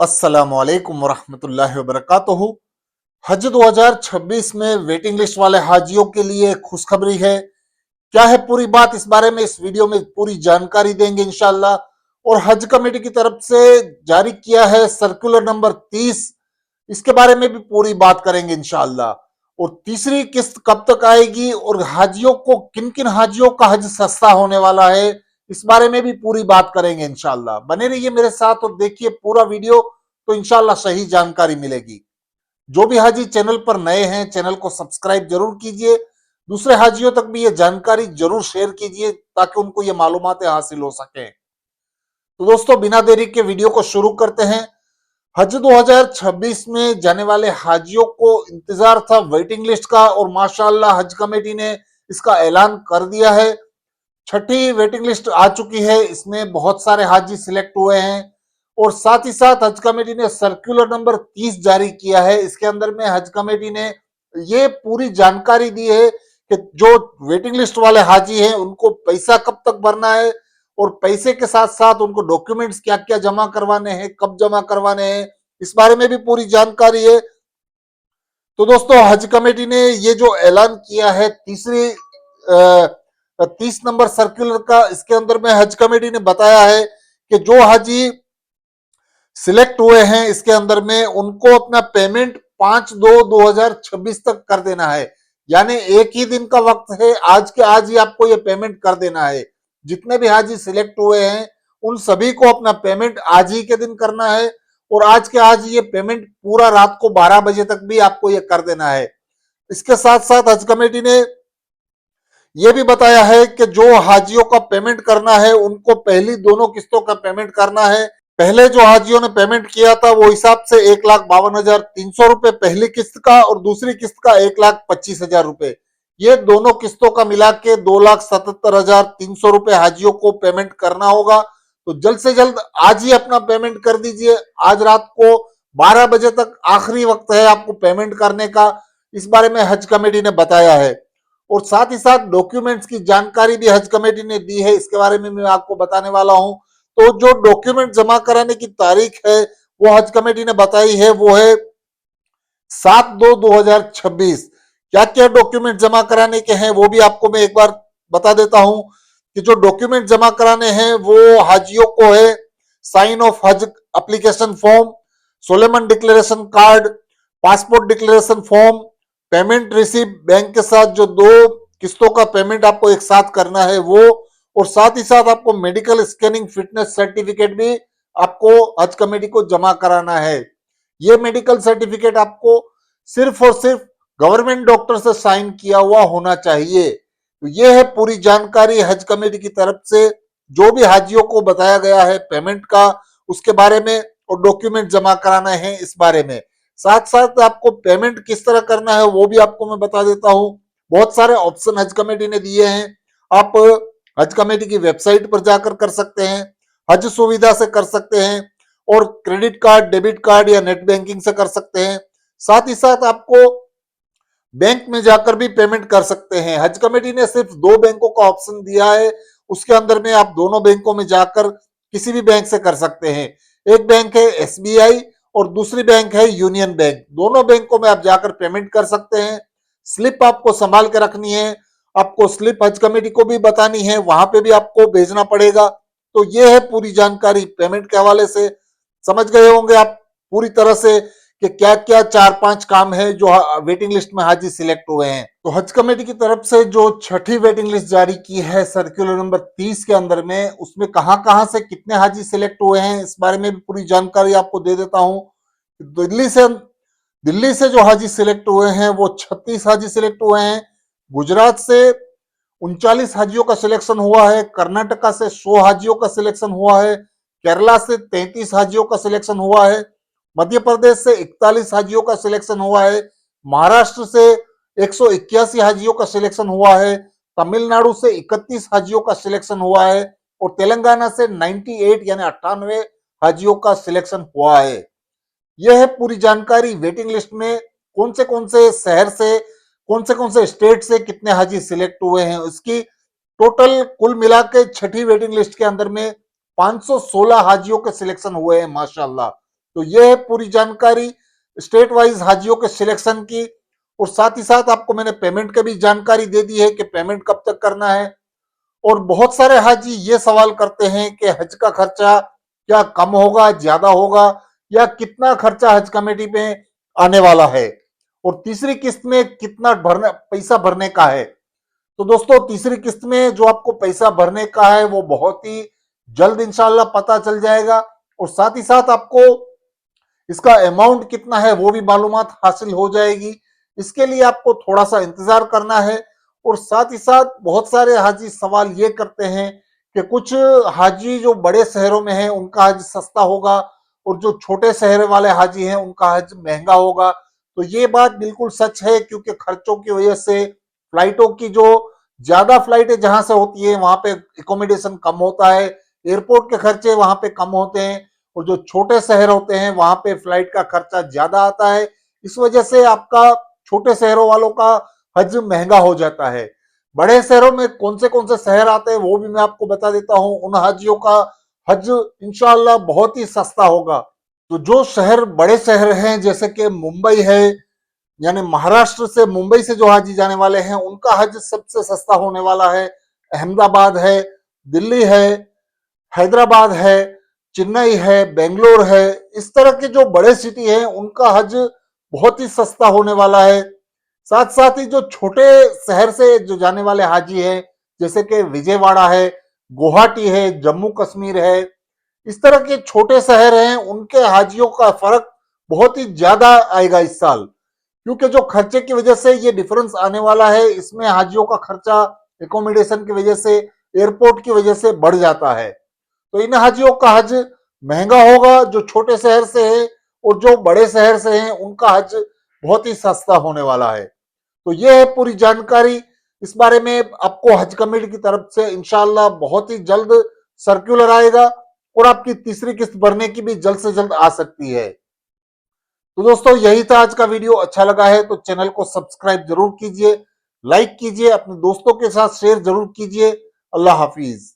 अस्सलामुअलैकुम वरहमतुल्लाहि वबरकातुहू। हज 2026 में वेटिंग लिस्ट वाले हाजियों के लिए खुशखबरी है। क्या है पूरी बात, इस बारे में इस वीडियो में पूरी जानकारी देंगे इंशाल्लाह। और हज कमेटी की तरफ से जारी किया है सर्कुलर नंबर 30, इसके बारे में भी पूरी बात करेंगे इंशाल्लाह। और तीसरी किस्त कब तक आएगी और हाजियों को, किन किन हाजियों का हज सस्ता होने वाला है, इस बारे में भी पूरी बात करेंगे इंशाल्लाह। बने रहिए मेरे साथ और देखिए पूरा वीडियो, तो इंशाल्लाह सही जानकारी मिलेगी। जो भी हाजी चैनल पर नए हैं, चैनल को सब्सक्राइब जरूर कीजिए। दूसरे हाजियों तक भी ये जानकारी जरूर शेयर कीजिए ताकि उनको ये मालूमातें हासिल हो सके। तो दोस्तों, बिना देरी के वीडियो को शुरू करते हैं। हज 2026 में जाने वाले हाजियों को इंतजार था वेटिंग लिस्ट का, और माशाअल्लाह हज कमेटी ने इसका ऐलान कर दिया है। छठी वेटिंग लिस्ट आ चुकी है, इसमें बहुत सारे हाजी सिलेक्ट हुए हैं। और साथ ही साथ हज कमेटी ने सर्कुलर नंबर 30 जारी किया है। इसके अंदर में हज कमेटी ने ये पूरी जानकारी दी है कि जो वेटिंग लिस्ट वाले हाजी हैं उनको पैसा कब तक भरना है, और पैसे के साथ साथ उनको डॉक्यूमेंट्स क्या क्या जमा करवाने हैं, कब जमा करवाने हैं, इस बारे में भी पूरी जानकारी है। तो दोस्तों, हज कमेटी ने ये जो ऐलान किया है तीसरी 30 नंबर सर्कुलर का, इसके अंदर में हज कमेटी ने बताया है कि जो हाजी सिलेक्ट हुए हैं इसके अंदर में उनको अपना पेमेंट 5/2/2026 तक कर देना है। यानी एक ही दिन का वक्त है, आज के आज ही आपको ये पेमेंट कर देना है। जितने भी हाजी सिलेक्ट हुए हैं उन सभी को अपना पेमेंट आज ही के दिन करना है, और आज के आज ये पेमेंट पूरा रात को 12 बजे तक भी आपको ये कर देना है। इसके साथ साथ हज कमेटी ने यह भी बताया है कि जो हाजियों का पेमेंट करना है उनको पहली दोनों किस्तों का पेमेंट करना है। पहले जो हाजियों ने पेमेंट किया था वो हिसाब से 1,52,300 रुपए पहली किस्त का, और दूसरी किस्त का 1,25,000 रुपए, ये दोनों किस्तों का मिला के 2,77,300 रुपए हाजियों को पेमेंट करना होगा। तो जल्द से जल्द आज ही अपना पेमेंट कर दीजिए। आज रात को 12 बजे तक आखिरी वक्त है आपको पेमेंट करने का, इस बारे में हज कमेटी ने बताया है। और साथ ही साथ डॉक्यूमेंट्स की जानकारी भी हज कमेटी ने दी है, इसके बारे में मैं आपको बताने वाला हूं। तो जो डॉक्यूमेंट जमा कराने की तारीख है वो हज कमेटी ने बताई है, वो है 7/2/2026। क्या क्या डॉक्यूमेंट जमा कराने के हैं वो भी आपको मैं एक बार बता देता हूं कि जो डॉक्यूमेंट जमा कराने हैं वो हाजियों को है sign of Hajj application form, solemn declaration card, passport declaration form, payment receipt, bank के साथ जो दो किस्तों का पेमेंट आपको एक साथ करना है वो, और साथ ही साथ आपको मेडिकल स्कैनिंग फिटनेस सर्टिफिकेट भी आपको हज कमेटी को जमा कराना है। ये मेडिकल सर्टिफिकेट आपको सिर्फ और सिर्फ गवर्नमेंट डॉक्टर से साइन किया हुआ होना चाहिए। तो ये है पूरी जानकारी हज कमेटी की तरफ से, जो भी हाजियों को बताया गया है पेमेंट का उसके बारे में, और डॉक्यूमेंट जमा कराना है इस बारे में। साथ साथ आपको पेमेंट किस तरह करना है वो भी आपको मैं बता देता हूं। बहुत सारे ऑप्शन हज कमेटी ने दिए हैं। आप हज कमेटी की वेबसाइट पर जाकर कर सकते हैं, हज सुविधा से कर सकते हैं, और क्रेडिट कार्ड, डेबिट कार्ड या नेट बैंकिंग से कर सकते हैं। साथ ही साथ आपको बैंक में जाकर भी पेमेंट कर सकते हैं। हज कमेटी ने सिर्फ दो बैंकों का ऑप्शन दिया है, उसके अंदर में आप दोनों बैंकों में जाकर किसी भी बैंक से कर सकते हैं। एक बैंक है एसबीआई और दूसरी बैंक है यूनियन बैंक। दोनों बैंकों में आप जाकर पेमेंट कर सकते हैं। स्लिप आपको संभाल के रखनी है, आपको स्लिप हज कमेटी को भी बतानी है, वहां पे भी आपको भेजना पड़ेगा। तो ये है पूरी जानकारी पेमेंट के हवाले से। समझ गए होंगे आप पूरी तरह से कि क्या क्या 4-5 काम है जो वेटिंग लिस्ट में हाजी सिलेक्ट हुए हैं। तो हज कमेटी की तरफ से जो छठी वेटिंग लिस्ट जारी की है सर्कुलर नंबर 30 के अंदर में, उसमें कहां से कितने हाजी सिलेक्ट हुए हैं इस बारे में भी पूरी जानकारी आपको दे देता हूं। दिल्ली से जो हाजी सिलेक्ट हुए हैं वो 36 हाजी सिलेक्ट हुए हैं। गुजरात से 39 हाजियों का सिलेक्शन हुआ है। कर्नाटका से 100 हाजियों का सिलेक्शन हुआ है। केरला से 33 हाजियों का सिलेक्शन हुआ है। मध्य प्रदेश से 41 हाजियों का सिलेक्शन हुआ है। महाराष्ट्र से 181 हाजियों का सिलेक्शन हुआ है। तमिलनाडु से 31 हाजियों का सिलेक्शन हुआ है, और तेलंगाना से 98 यानी 98 हाजियों का सिलेक्शन हुआ है। यह है पूरी जानकारी वेटिंग लिस्ट में कौन से शहर से, कौन से स्टेट से कितने हाजी सिलेक्ट हुए हैं, उसकी टोटल कुल मिला के छठी वेटिंग लिस्ट के अंदर में 516 हाजियों के सिलेक्शन हुए हैं माशाल्लाह। तो ये है पूरी जानकारी स्टेट वाइज हाजियों के सिलेक्शन की। और साथ ही साथ आपको मैंने पेमेंट की भी जानकारी दे दी है कि पेमेंट कब तक करना है। और बहुत सारे हाजी ये सवाल करते हैं कि हज का खर्चा क्या कम होगा, ज्यादा होगा, या कितना खर्चा हज कमेटी पे आने वाला है, और तीसरी किस्त में कितना पैसा भरने का है। तो दोस्तों तीसरी किस्त में जो आपको पैसा भरने का है वो बहुत ही जल्द इंशाल्लाह पता चल जाएगा। और साथ ही साथ आपको इसका अमाउंट कितना है वो भी मालूमात हासिल हो जाएगी। इसके लिए आपको थोड़ा सा इंतजार करना है। और साथ ही साथ बहुत सारे हाजी सवाल ये करते हैं कि कुछ हाजी जो बड़े शहरों में हैं उनका हज सस्ता होगा और जो छोटे शहर वाले हाजी हैं उनका हज महंगा होगा। तो ये बात बिल्कुल सच है, क्योंकि खर्चों की वजह से फ्लाइटों की जो ज्यादा फ्लाइटें जहां से होती है वहां पे एकोमोडेशन कम होता है, एयरपोर्ट के खर्चे वहां पे कम होते हैं, और जो छोटे शहर होते हैं वहां पे फ्लाइट का खर्चा ज्यादा आता है। इस वजह से आपका छोटे शहरों वालों का हज महंगा हो जाता है। बड़े शहरों में कौन से शहर आते हैं वो भी मैं आपको बता देता हूं। उन हाजियों का हज इंशाल्लाह बहुत ही सस्ता होगा। तो जो शहर बड़े शहर हैं जैसे कि मुंबई है, यानी महाराष्ट्र से मुंबई से जो हाजी जाने वाले हैं उनका हज सबसे सस्ता होने वाला है। अहमदाबाद है, दिल्ली है, हैदराबाद है, चेन्नई है, बेंगलोर है, इस तरह के जो बड़े सिटी हैं उनका हज बहुत ही सस्ता होने वाला है। साथ साथ ही जो छोटे शहर से जो जाने वाले हाजी हैं जैसे कि विजयवाड़ा है, गुवाहाटी है, जम्मू कश्मीर है, इस तरह के छोटे शहर हैं उनके हाजियों का फर्क बहुत ही ज्यादा आएगा इस साल, क्योंकि जो खर्चे की वजह से ये डिफरेंस आने वाला है। इसमें हाजियों का खर्चा एकोमोडेशन की वजह से, एयरपोर्ट की वजह से बढ़ जाता है। तो इन हाजियों का हज महंगा होगा जो छोटे शहर से है, और जो बड़े शहर से हैं उनका हज बहुत ही सस्ता होने वाला है। तो ये है पूरी जानकारी। इस बारे में आपको हज कमेटी की तरफ से इंशाल्लाह बहुत ही जल्द सर्कुलर आएगा, और आपकी तीसरी किस्त भरने की भी जल्द से जल्द आ सकती है। तो दोस्तों यही था आज का वीडियो। अच्छा लगा है तो चैनल को सब्सक्राइब जरूर कीजिए, लाइक कीजिए, अपने दोस्तों के साथ शेयर जरूर कीजिए। अल्लाह हाफिज।